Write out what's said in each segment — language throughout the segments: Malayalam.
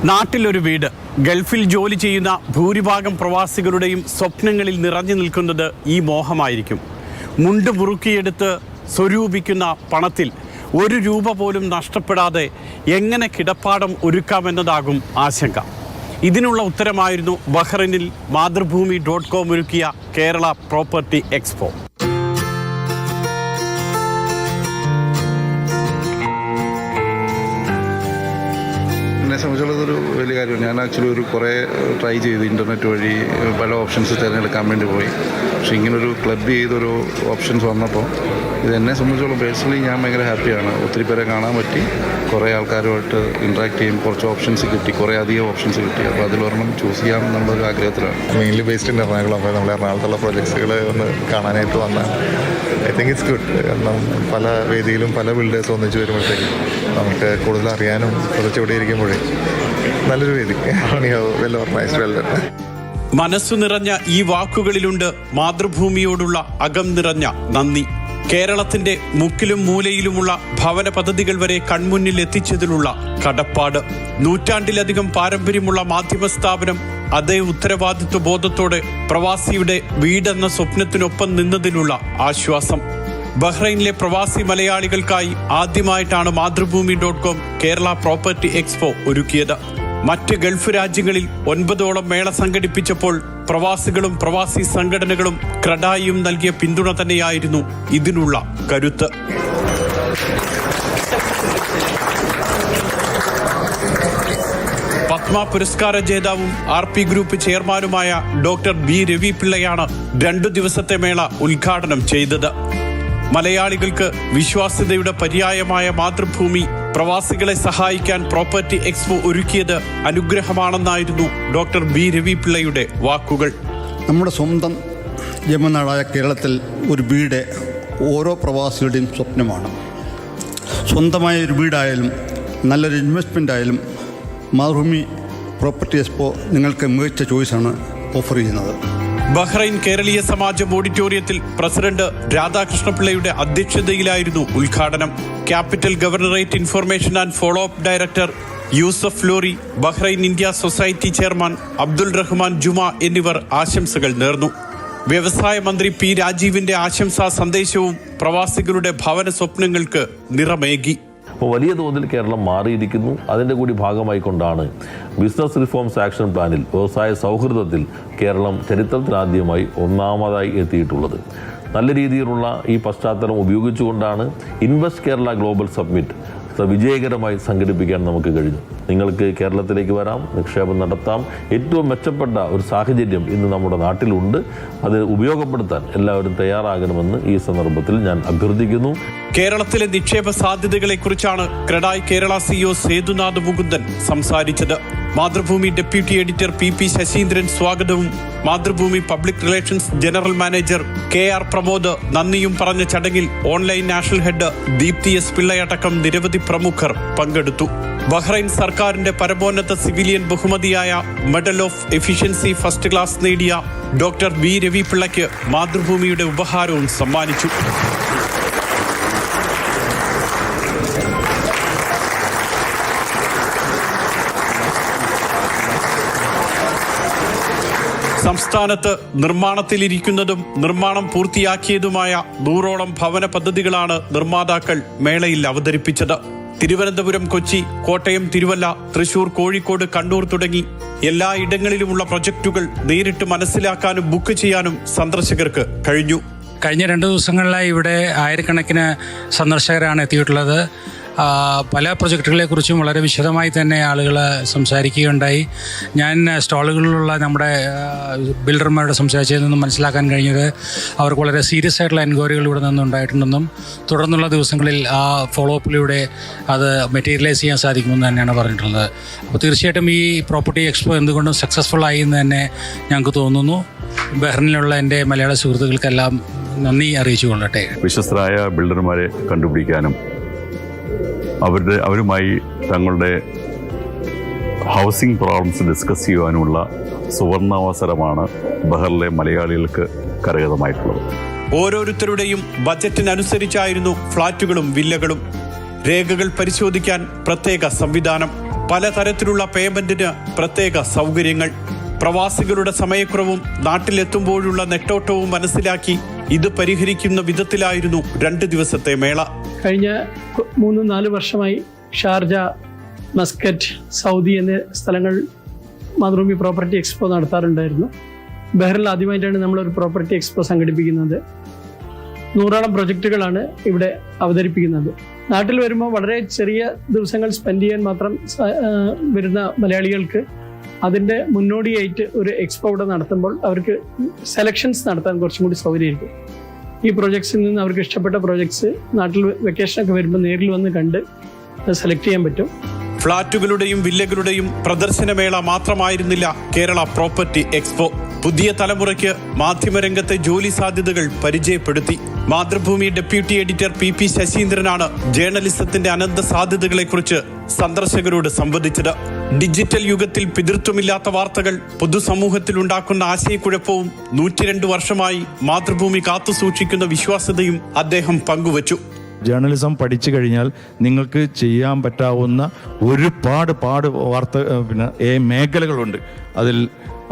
നാട്ടിലൊരു വീട്. ഗൾഫിൽ ജോലി ചെയ്യുന്ന ഭൂരിഭാഗം പ്രവാസികളുടെയും സ്വപ്നങ്ങളിൽ നിറഞ്ഞു നിൽക്കുന്നത് ഈ മോഹമായിരിക്കും. മുണ്ട് മുറുക്കിയെടുത്ത് സ്വരൂപിക്കുന്ന പണത്തിൽ ഒരു രൂപ പോലും നഷ്ടപ്പെടാതെ എങ്ങനെ കിടപ്പാടം ഒരുക്കാമെന്നതാകും ആശങ്ക. ഇതിനുള്ള ഉത്തരമായിരുന്നു ബഹ്റൈനിൽ മാതൃഭൂമി.com ഒരുക്കിയ കേരള പ്രോപ്പർട്ടി എക്സ്പോ. എന്നെ സംബന്ധിച്ചുള്ളതൊരു വലിയ കാര്യമാണ്. ഞാൻ ആക്ച്വലി കുറേ ട്രൈ ചെയ്ത് ഇൻ്റർനെറ്റ് വഴി പല ഓപ്ഷൻസ് തിരഞ്ഞെടുക്കാൻ വേണ്ടി പോയി. പക്ഷേ ഇങ്ങനൊരു ക്ലബ് ചെയ്തൊരു ഓപ്ഷൻസ് വന്നപ്പോൾ ഇതെന്നെ സംബന്ധിച്ചോളം പേഴ്സണലി ഞാൻ ഭയങ്കര ഹാപ്പിയാണ്. ഒത്തിരി പേരെ കാണാൻ പറ്റി, കുറേ ആൾക്കാരുമായിട്ട് ഇൻട്രാക്ട് ചെയ്യും, കുറച്ച് ഓപ്ഷൻസ് കിട്ടി, കുറേ അധികം ഓപ്ഷൻസ് കിട്ടി. അപ്പോൾ അതിലൊരെണ്ണം ചൂസ് ചെയ്യാം എന്നുള്ളൊരു ആഗ്രഹത്തിലാണ്. Mainly based in Ernakulam. അപ്പോൾ നമ്മൾ എറണാകുളത്തുള്ള പ്രൊജക്ട്സുകൾ ഒന്ന് കാണാനായിട്ട് വന്നതാണ്. I think it's good. കാരണം പല വേദിയിലും പല ബിൽഡേഴ്സ് ഒന്നിച്ച് വരുമ്പോഴത്തേക്കും നമുക്ക് കൂടുതൽ അറിയാനും കുറച്ചുകൂടി ഇരിക്കുമ്പോഴേ നല്ലൊരു വേദി. Well organised, well done. മനസ്സു നിറഞ്ഞ ഈ വാക്കുകളിലുണ്ട് മാതൃഭൂമിയോടുള്ള അകം നിറഞ്ഞ നന്ദി. കേരളത്തിന്റെ മുക്കിലും മൂലയിലുമുള്ള ഭവന പദ്ധതികൾ വരെ കൺമുന്നിൽ എത്തിച്ചതിലുള്ള കടപ്പാട്. നൂറ്റാണ്ടിലധികം പാരമ്പര്യമുള്ള മാധ്യമ സ്ഥാപനം അതേ ഉത്തരവാദിത്വ ബോധത്തോടെ പ്രവാസിയുടെ വീടെന്ന സ്വപ്നത്തിനൊപ്പം നിന്നതിലുള്ള ആശ്വാസം. ബഹ്റൈനിലെ പ്രവാസി മലയാളികൾക്കായി ആദ്യമായിട്ടാണ് മാതൃഭൂമി.com കേരള പ്രോപ്പർട്ടി എക്സ്പോ ഒരുക്കിയത്. മറ്റ് ഗൾഫ് രാജ്യങ്ങളിൽ 9ഓളം മേള സംഘടിപ്പിച്ചപ്പോൾ പ്രവാസികളും പ്രവാസി സംഘടനകളും ക്രഡായിയും നൽകിയ പിന്തുണ തന്നെയായിരുന്നു ഇതിനുള്ള കരുത്ത്. പത്മ പുരസ്കാര ജേതാവും RP ഗ്രൂപ്പ് ചെയർമാനുമായ ഡോക്ടർ ബി രവി പിള്ളയാണ് 2 ദിവസത്തെ മേള ഉദ്ഘാടനം ചെയ്തത്. മലയാളികൾക്ക് വിശ്വാസ്യതയുടെ പര്യായമായ മാതൃഭൂമി പ്രവാസികളെ സഹായിക്കാൻ പ്രോപ്പർട്ടി എക്സ്പോ ഒരുക്കിയത് അനുഗ്രഹമാണെന്നായിരുന്നു ഡോക്ടർ ബി രവി പിള്ളയുടെ വാക്കുകൾ. നമ്മുടെ സ്വന്തം ജന്മനാടായ കേരളത്തിൽ ഒരു വീട് ഓരോ പ്രവാസികളുടെയും സ്വപ്നമാണ്. സ്വന്തമായ ഒരു വീടായാലും നല്ലൊരു ഇൻവെസ്റ്റ്മെൻ്റ് ആയാലും മാതൃഭൂമി പ്രോപ്പർട്ടി എക്സ്പോ നിങ്ങൾക്ക് മികച്ച ചോയ്സാണ് ഓഫർ ചെയ്യുന്നത്. ബഹ്റൈൻ കേരളീയ സമാജം ഓഡിറ്റോറിയത്തിൽ പ്രസിഡന്റ് രാധാകൃഷ്ണപിള്ളയുടെ അധ്യക്ഷതയിലായിരുന്നു ഉദ്ഘാടനം. Capital governorate information and follow up director Yousef Lori, Bahrain India society chairman Abdul Rahman Juma എന്നിവർ ആശംസകൾ നേർന്നു. വ്യവസായ മന്ത്രി P രാജീവിന്റെ ആശംസാ സന്ദേശവും പ്രവാസികളുടെ ഭവന സ്വപ്നങ്ങൾക്ക് നിറമേകി. അപ്പോൾ വലിയ തോതിൽ കേരളം മാറിയിരിക്കുന്നു. അതിൻ്റെ കൂടി ഭാഗമായിക്കൊണ്ടാണ് ബിസിനസ് റിഫോംസ് ആക്ഷൻ പ്ലാനിൽ വ്യവസായ സൗഹൃദത്തിൽ കേരളം ചരിത്രത്തിലാദ്യമായി ഒന്നാമതായി എത്തിയിട്ടുള്ളത്. നല്ല രീതിയിലുള്ള ഈ പശ്ചാത്തലം ഉപയോഗിച്ചുകൊണ്ടാണ് ഇൻവെസ്റ്റ് കേരള ഗ്ലോബൽ സബ്മിറ്റ് വിജയകരമായി സംഘടിപ്പിക്കാൻ നമുക്ക് കഴിഞ്ഞു. നിങ്ങൾക്ക് കേരളത്തിലേക്ക് വരാം, നിക്ഷേപം നടത്താം. ഏറ്റവും മെച്ചപ്പെട്ട ഒരു സാഹചര്യം ഇന്ന് നമ്മുടെ നാട്ടിലുണ്ട്. അത് ഉപയോഗപ്പെടുത്താൻ എല്ലാവരും തയ്യാറാകണമെന്ന് ഈ സന്ദർഭത്തിൽ ഞാൻ അഭ്യർത്ഥിക്കുന്നു. കേരളത്തിലെ നിക്ഷേപ സാധ്യതകളെക്കുറിച്ചാണ് ക്രഡായ് കേരള CEO സേതുനാഥ് മുകുന്ദൻ സംസാരിച്ചത്. Mathrubhumi deputy editor PP Sasheendran സ്വാഗതവും Mathrubhumi public relations general manager KR Pramod നന്ദിയും പറഞ്ഞ ചടങ്ങിൽ online national head Deepthi S പിള്ളയടക്കം നിരവധി പ്രമുഖർ പങ്കെടുത്തു. ബഹ്റൈൻ സർക്കാരിന്റെ പരമോന്നത സിവിലിയൻ ബഹുമതിയായ medal of efficiency first class നേടിയ ഡോക്ടർ ബി രവി പിള്ളയ്ക്ക് മാതൃഭൂമിയുടെ ഉപഹാരവും സമ്മാനിച്ചു. സംസ്ഥാനത്ത് നിർമ്മാണത്തിലിരിക്കുന്നതും നിർമ്മാണം പൂർത്തിയാക്കിയതുമായ 100ഓളം ഭവന പദ്ധതികളാണ് നിർമ്മാതാക്കൾ മേളയിൽ അവതരിപ്പിച്ചത്. തിരുവനന്തപുരം, കൊച്ചി, കോട്ടയം, തിരുവല്ല, തൃശൂർ, കോഴിക്കോട്, കണ്ണൂർ തുടങ്ങി എല്ലാ ഇടങ്ങളിലുമുള്ള പ്രൊജക്ടുകൾ നേരിട്ട് മനസ്സിലാക്കാനും ബുക്ക് ചെയ്യാനും സന്ദർശകർക്ക് കഴിഞ്ഞു. കഴിഞ്ഞ 2 ദിവസങ്ങളിലായി ഇവിടെ ആയിരക്കണക്കിന് സന്ദർശകരാണ് എത്തിയിട്ടുള്ളത്. പല പ്രൊജക്റ്റുകളെക്കുറിച്ചും വളരെ വിശദമായി തന്നെ ആളുകൾ സംസാരിക്കുകയുണ്ടായി. ഞാൻ സ്റ്റാളുകളിലുള്ള നമ്മുടെ ബിൽഡർമാരോട് സംസാരിച്ചതിൽ നിന്നും മനസ്സിലാക്കാൻ കഴിഞ്ഞത് അവർക്ക് വളരെ സീരിയസ് ആയിട്ടുള്ള എൻക്വയറികൾ ഇവിടെ നിന്നുണ്ടായിട്ടുണ്ടെന്നും തുടർന്നുള്ള ദിവസങ്ങളിൽ ആ ഫോളോ അപ്പിലൂടെ അത് മെറ്റീരിയലൈസ് ചെയ്യാൻ സാധിക്കുമെന്ന് തന്നെയാണ് പറഞ്ഞിട്ടുള്ളത്. അപ്പോൾ തീർച്ചയായിട്ടും ഈ പ്രോപ്പർട്ടി എക്സ്പോ എന്തുകൊണ്ടും സക്സസ്ഫുൾ ആയി എന്ന് തന്നെ ഞങ്ങൾക്ക് തോന്നുന്നു. ബഹ്റിനിലുള്ള എൻ്റെ മലയാള സുഹൃത്തുക്കൾക്കെല്ലാം നന്ദി അറിയിച്ചു കൊള്ളട്ടെ. വിശ്വസ്തരായ ബിൽഡർമാരെ കണ്ടുപിടിക്കാനും അവരുമായി തങ്ങളുടെ ഹൗസിംഗ് പ്രോബ്ലംസ് ഡിസ്കസ് ചെയ്യുവാനുമുള്ള സുവർണാവസരമാണ് ബഹ്റിലെ മലയാളികൾക്ക് കരഗതമായിട്ടുള്ളത്. ഓരോരുത്തരുടെയും ബജറ്റിനനുസരിച്ചായിരുന്നു ഫ്ളാറ്റുകളും വില്ലകളും. രേഖകൾ പരിശോധിക്കാൻ പ്രത്യേക സംവിധാനം. പലതരത്തിലുള്ള പേയ്മെന്റിന് പ്രത്യേക സൗകര്യങ്ങൾ. പ്രവാസികളുടെ സമയക്കുറവും നാട്ടിലെത്തുമ്പോഴുള്ള നെട്ടോട്ടവും മനസ്സിലാക്കി ഇത് പരിഹരിക്കുന്ന വിധത്തിലായിരുന്നു 2 ദിവസത്തെ മേള. കഴിഞ്ഞ 3-4 വർഷമായി ഷാർജ, മസ്കറ്റ്, സൗദി എന്നീ സ്ഥലങ്ങൾ മാതൃഭൂമി പ്രോപ്പർട്ടി എക്സ്പോ നടത്താറുണ്ടായിരുന്നു. ബഹ്റിൽ ആദ്യമായിട്ടാണ് നമ്മളൊരു പ്രോപ്പർട്ടി എക്സ്പോ സംഘടിപ്പിക്കുന്നത്. 100ഓളം പ്രൊജക്റ്റുകളാണ് ഇവിടെ അവതരിപ്പിക്കുന്നത്. നാട്ടിൽ വരുമ്പോൾ വളരെ ചെറിയ ദിവസങ്ങൾ സ്പെൻഡ് ചെയ്യാൻ മാത്രം വരുന്ന മലയാളികൾക്ക് അതിൻ്റെ മുന്നോടിയായിട്ട് ഒരു എക്സ്പോ ഇവിടെ നടത്തുമ്പോൾ അവർക്ക് സെലക്ഷൻസ് നടത്താൻ കുറച്ചും കൂടി സൗകര്യമായിരിക്കും. ഈ പ്രൊജക്ട്സിൽ നിന്ന് അവർക്ക് ഇഷ്ടപ്പെട്ട പ്രൊജക്ട്സ് നാട്ടിൽ വെക്കേഷനൊക്കെ വരുമ്പോൾ നേരിൽ വന്ന് കണ്ട് സെലക്ട് ചെയ്യാൻ പറ്റും. ഫ്ളാറ്റുകളുടെയും വില്ലകളുടെയും പ്രദർശനമേള മാത്രമായിരുന്നില്ല കേരള പ്രോപ്പർട്ടി എക്സ്പോ. പുതിയ തലമുറയ്ക്ക് മാധ്യമരംഗത്തെ ജോലി സാധ്യതകൾ പരിചയപ്പെടുത്തി. മാതൃഭൂമി ഡെപ്യൂട്ടി എഡിറ്റർ PP ശശീന്ദ്രനാണ് ജേർണലിസത്തിന്റെ അനന്ത സാധ്യതകളെക്കുറിച്ച് സന്ദർശകരോട് സംവദിച്ചത്. ഡിജിറ്റൽ യുഗത്തിൽ പിതൃത്വമില്ലാത്ത വാർത്തകൾ പൊതുസമൂഹത്തിൽ ഉണ്ടാക്കുന്ന ആശയക്കുഴപ്പവും 102 വർഷമായി മാതൃഭൂമി കാത്തുസൂക്ഷിക്കുന്ന വിശ്വാസ്യതയും അദ്ദേഹം പങ്കുവച്ചു. ജേർണലിസം പഠിച്ചു കഴിഞ്ഞാൽ നിങ്ങൾക്ക് ചെയ്യാൻ പറ്റാവുന്ന ഒരുപാട് വാർത്ത മേഖലകളുണ്ട്.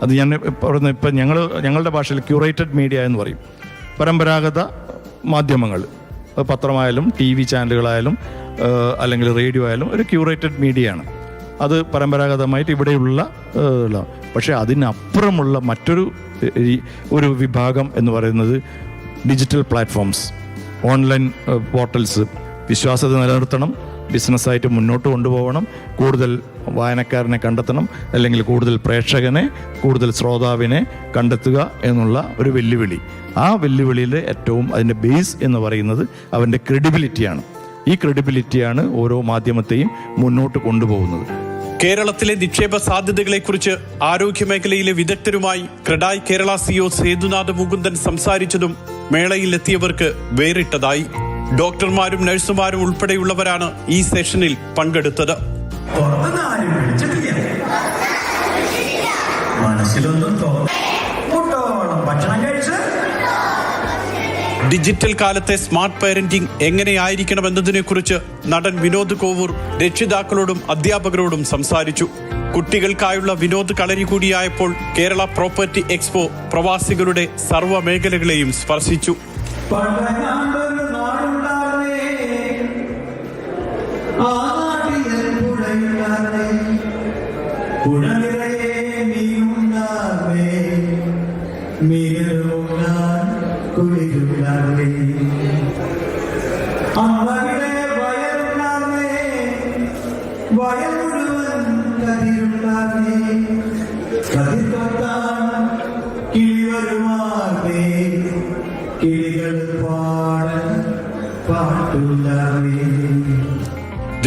അത് ഞാൻ പറയുന്നത് ഇപ്പം ഞങ്ങളുടെ ഭാഷയിൽ ക്യൂറേറ്റഡ് മീഡിയ എന്ന് പറയും. പരമ്പരാഗത മാധ്യമങ്ങൾ, പത്രമായാലും TV ചാനലുകളായാലും അല്ലെങ്കിൽ റേഡിയോ ആയാലും ഒരു ക്യൂറേറ്റഡ് മീഡിയയാണ്. അത് പരമ്പരാഗതമായിട്ട് ഇവിടെയുള്ള പക്ഷേ അതിനപ്പുറമുള്ള മറ്റൊരു വിഭാഗം എന്ന് പറയുന്നത് ഡിജിറ്റൽ പ്ലാറ്റ്ഫോംസ്, ഓൺലൈൻ പോർട്ടൽസ്. വിശ്വാസ്യത നിലനിർത്തണം, ബിസിനസ്സായിട്ട് മുന്നോട്ട് കൊണ്ടുപോകണം, കൂടുതൽ വായനക്കാരനെ കണ്ടെത്തണം, അല്ലെങ്കിൽ കൂടുതൽ പ്രേക്ഷകനെ, കൂടുതൽ ശ്രോതാവിനെ കണ്ടെത്തുക എന്നുള്ള ഒരു വെല്ലുവിളി. ആ വെല്ലുവിളിയിലെ ഏറ്റവും അതിൻ്റെ ബേസ് എന്ന് പറയുന്നത് അവൻ്റെ ക്രെഡിബിലിറ്റിയാണ്. ഈ ക്രെഡിബിലിറ്റിയാണ് ഓരോ മാധ്യമത്തെയും മുന്നോട്ട് കൊണ്ടുപോകുന്നത്. കേരളത്തിലെ നിക്ഷേപ സാധ്യതകളെക്കുറിച്ച് ആരോഗ്യമേഖലയിലെ വിദഗ്ധരുമായി ക്രെഡായ് കേരള CEO സേതുനാഥ് മുകുന്ദൻ സംസാരിച്ചതും മേളയിൽ എത്തിയവർക്ക് വേറിട്ടതായി. ഡോക്ടർമാരും നഴ്സുമാരും ഉൾപ്പെടെയുള്ളവരാണ് ഈ സെഷനിൽ പങ്കെടുത്തത്. ഡിജിറ്റൽ കാലത്തെ സ്മാർട്ട് പാരന്റിംഗ് എങ്ങനെയായിരിക്കണമെന്നതിനെക്കുറിച്ച് നടൻ വിനോദ് കോവൂർ രക്ഷിതാക്കളോടും അധ്യാപകരോടും സംസാരിച്ചു. കുട്ടികൾക്കായുള്ള വിനോദ് കളരി കൂടിയായപ്പോൾ കേരള പ്രോപ്പർട്ടി എക്സ്പോ പ്രവാസികളുടെ സർവ്വ മേഖലകളെയും സ്പർശിച്ചു.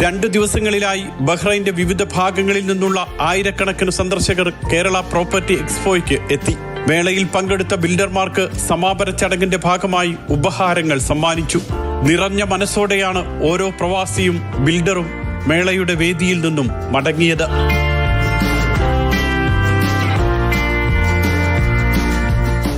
രണ്ട് ദിവസങ്ങളിലായി ബഹ്റൈന്റെ വിവിധ ഭാഗങ്ങളിൽ നിന്നുള്ള ആയിരക്കണക്കിന് സന്ദർശകർ കേരള പ്രോപ്പർട്ടി എക്സ്പോയ്ക്ക് എത്തി. മേളയിൽ പങ്കെടുത്ത ബിൽഡർമാർക്ക് സമാപന ചടങ്ങിന്റെ ഭാഗമായി ഉപഹാരങ്ങൾ സമ്മാനിച്ചു. നിറഞ്ഞ മനസ്സോടെയാണ് ഓരോ പ്രവാസിയും ബിൽഡറും മേളയുടെ വേദിയിൽ നിന്നും മടങ്ങിയത്.